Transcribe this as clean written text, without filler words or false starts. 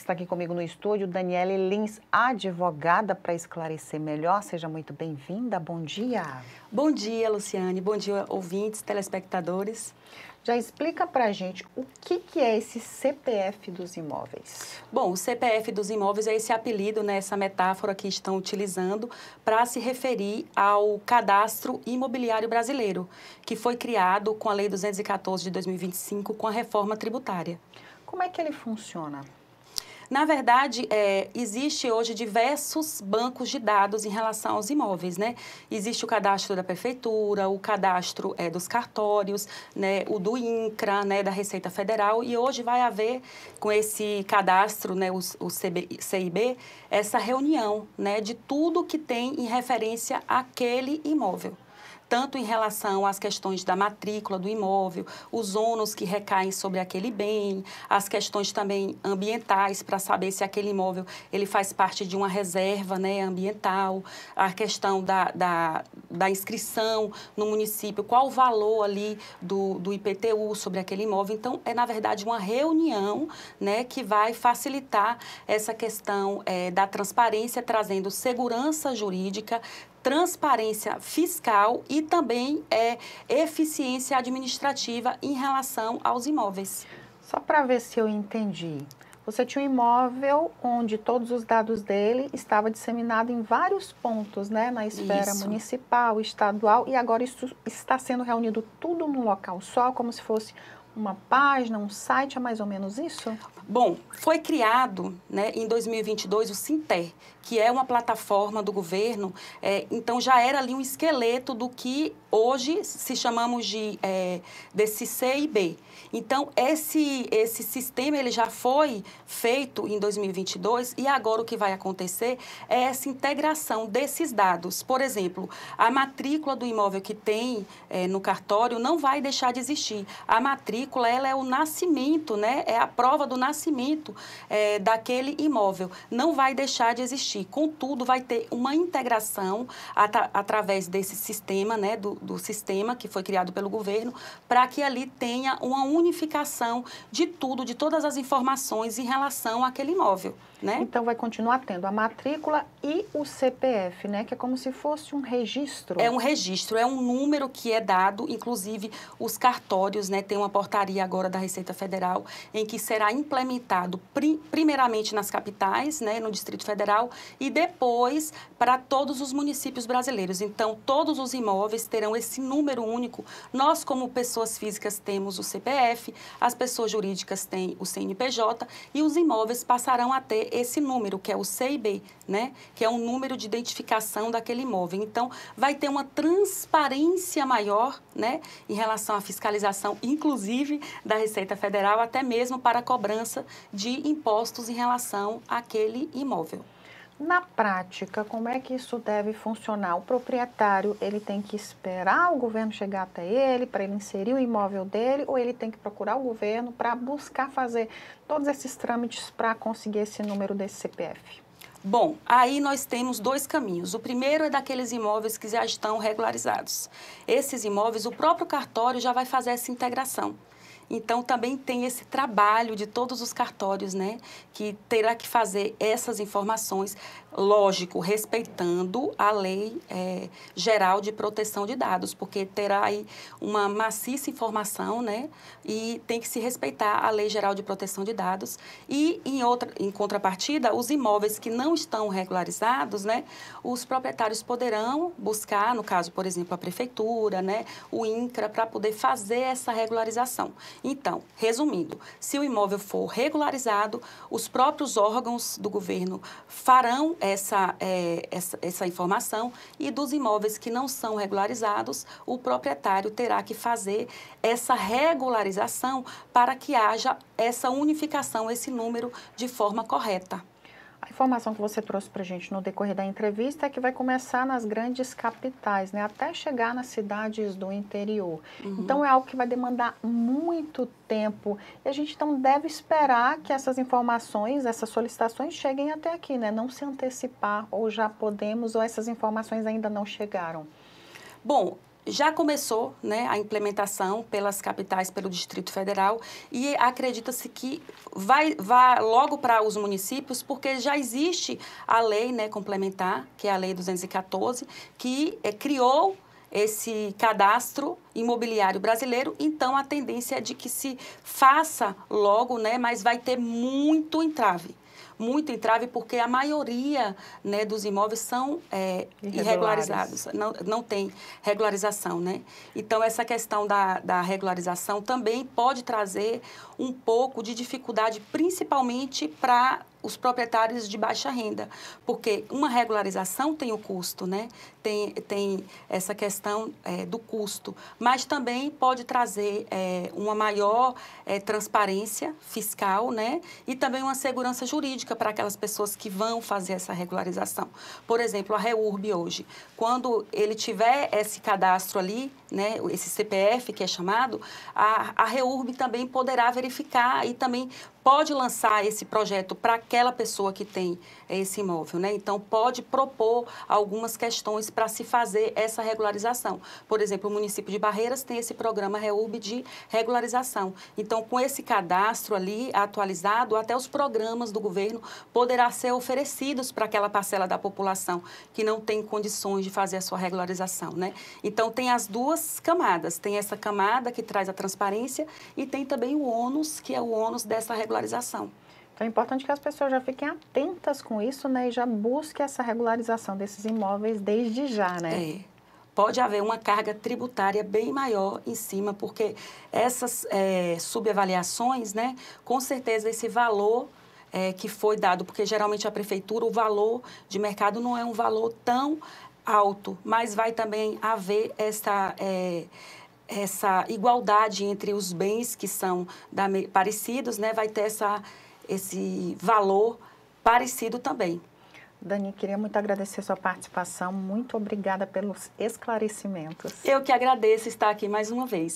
Está aqui comigo no estúdio Daniele Lins, advogada, para esclarecer melhor. Seja muito bem-vinda. Bom dia. Bom dia, Luciane. Bom dia, ouvintes, telespectadores. Já explica para a gente o que é esse CPF dos imóveis. Bom, o CPF dos imóveis é esse apelido, né, essa metáfora que estão utilizando para se referir ao Cadastro Imobiliário Brasileiro, que foi criado com a Lei 214 de 2025, com a reforma tributária. Como é que ele funciona? Na verdade, existe hoje diversos bancos de dados em relação aos imóveis, né? Existe o cadastro da prefeitura, o cadastro dos cartórios, né? O do INCRA, né? Da Receita Federal, e hoje vai haver com esse cadastro, né? O CIB, essa reunião, né? De tudo que tem em referência àquele imóvel, tanto em relação às questões da matrícula do imóvel, os ônus que recaem sobre aquele bem, as questões também ambientais, para saber se aquele imóvel ele faz parte de uma reserva, né, ambiental, a questão da inscrição no município, qual o valor ali do IPTU sobre aquele imóvel. Então, é, na verdade, uma reunião, né, que vai facilitar essa questão da transparência, trazendo segurança jurídica, transparência fiscal e também eficiência administrativa em relação aos imóveis. Só para ver se eu entendi. Você tinha um imóvel onde todos os dados dele estavam disseminados em vários pontos, né? Na esfera municipal, estadual, e agora isso está sendo reunido tudo num local só, como se fosse uma página, um site, é mais ou menos isso? Bom, foi criado, né, em 2022 o Sinter, que é uma plataforma do governo, então já era ali um esqueleto do que hoje se chamamos desse CIB. Então, esse sistema ele já foi feito em 2022 e agora o que vai acontecer é essa integração desses dados. Por exemplo, a matrícula do imóvel que tem no cartório não vai deixar de existir. A matrícula ela é o nascimento, né? É a prova do nascimento daquele imóvel. Não vai deixar de existir. Contudo, vai ter uma integração através desse sistema, né? Do sistema que foi criado pelo governo, para que ali tenha uma unificação de tudo, de todas as informações em relação àquele imóvel, né? Então, vai continuar tendo a matrícula e o CPF, né? Que é como se fosse um registro. É um registro, é um número que é dado, inclusive os cartórios, né? Tem uma portaria agora da Receita Federal em que será implementado primeiramente nas capitais, né? No Distrito Federal, e depois para todos os municípios brasileiros. Então, todos os imóveis terão esse número único. Nós, como pessoas físicas, temos o CPF, as pessoas jurídicas têm o CNPJ e os imóveis passarão a ter esse número, que é o CIB, né? Que é um número de identificação daquele imóvel. Então, vai ter uma transparência maior, né? Em relação à fiscalização, inclusive da Receita Federal, até mesmo para a cobrança de impostos em relação àquele imóvel. Na prática, como é que isso deve funcionar? O proprietário, ele tem que esperar o governo chegar até ele, para ele inserir o imóvel dele, ou ele tem que procurar o governo para buscar fazer todos esses trâmites para conseguir esse número desse CPF? Bom, aí nós temos dois caminhos. O primeiro é daqueles imóveis que já estão regularizados. Esses imóveis, o próprio cartório já vai fazer essa integração. Então, também tem esse trabalho de todos os cartórios, né? Que terá que fazer essas informações, lógico, respeitando a Lei Geral de Proteção de Dados, porque terá aí uma maciça informação, né? E tem que se respeitar a Lei Geral de Proteção de Dados. E, em contrapartida, os imóveis que não estão regularizados, né? Os proprietários poderão buscar, no caso, por exemplo, a prefeitura, né? O INCRA, para poder fazer essa regularização. Então, resumindo, se o imóvel for regularizado, os próprios órgãos do governo farão essa informação, e dos imóveis que não são regularizados, o proprietário terá que fazer essa regularização para que haja essa unificação, esse número de forma correta. A informação que você trouxe para a gente no decorrer da entrevista é que vai começar nas grandes capitais, né? Até chegar nas cidades do interior. Então, é algo que vai demandar muito tempo. E a gente, então, deve esperar que essas informações, essas solicitações cheguem até aqui, né? Não se antecipar, ou já podemos, ou essas informações ainda não chegaram. Bom, já começou, né, a implementação pelas capitais, pelo Distrito Federal, e acredita-se que vai logo para os municípios, porque já existe a lei, né, complementar, que é a Lei 214, que criou esse cadastro imobiliário brasileiro. Então, a tendência é de que se faça logo, né, mas vai ter muito entrave. Muito entrave, porque a maioria, né, dos imóveis são irregularizados, não tem regularização, né? Então, essa questão da regularização também pode trazer um pouco de dificuldade, principalmente para os proprietários de baixa renda, porque uma regularização tem o custo, né? Tem essa questão do custo, mas também pode trazer uma maior transparência fiscal, né? E também uma segurança jurídica para aquelas pessoas que vão fazer essa regularização. Por exemplo, a REURB hoje, quando ele tiver esse cadastro ali, né, esse CPF que é chamado, a REURB também poderá verificar e também pode lançar esse projeto para aquela pessoa que tem esse imóvel, né? Então, pode propor algumas questões para se fazer essa regularização. Por exemplo, o município de Barreiras tem esse programa REURB de regularização. Então, com esse cadastro ali atualizado, até os programas do governo poderá ser oferecidos para aquela parcela da população que não tem condições de fazer a sua regularização, né? Então, tem as duas camadas. Tem essa camada que traz a transparência e tem também o ônus, que é o ônus dessa regularização. Então, é importante que as pessoas já fiquem atentas com isso, né? E já busquem essa regularização desses imóveis desde já, né? Pode haver uma carga tributária bem maior em cima, porque essas subavaliações, né? Com certeza, esse valor que foi dado, porque geralmente a prefeitura, o valor de mercado não é um valor tão alto, mas vai também haver essa igualdade entre os bens que são parecidos, né? Vai ter esse valor parecido também. Dani, queria muito agradecer a sua participação. Muito obrigada pelos esclarecimentos. Eu que agradeço estar aqui mais uma vez.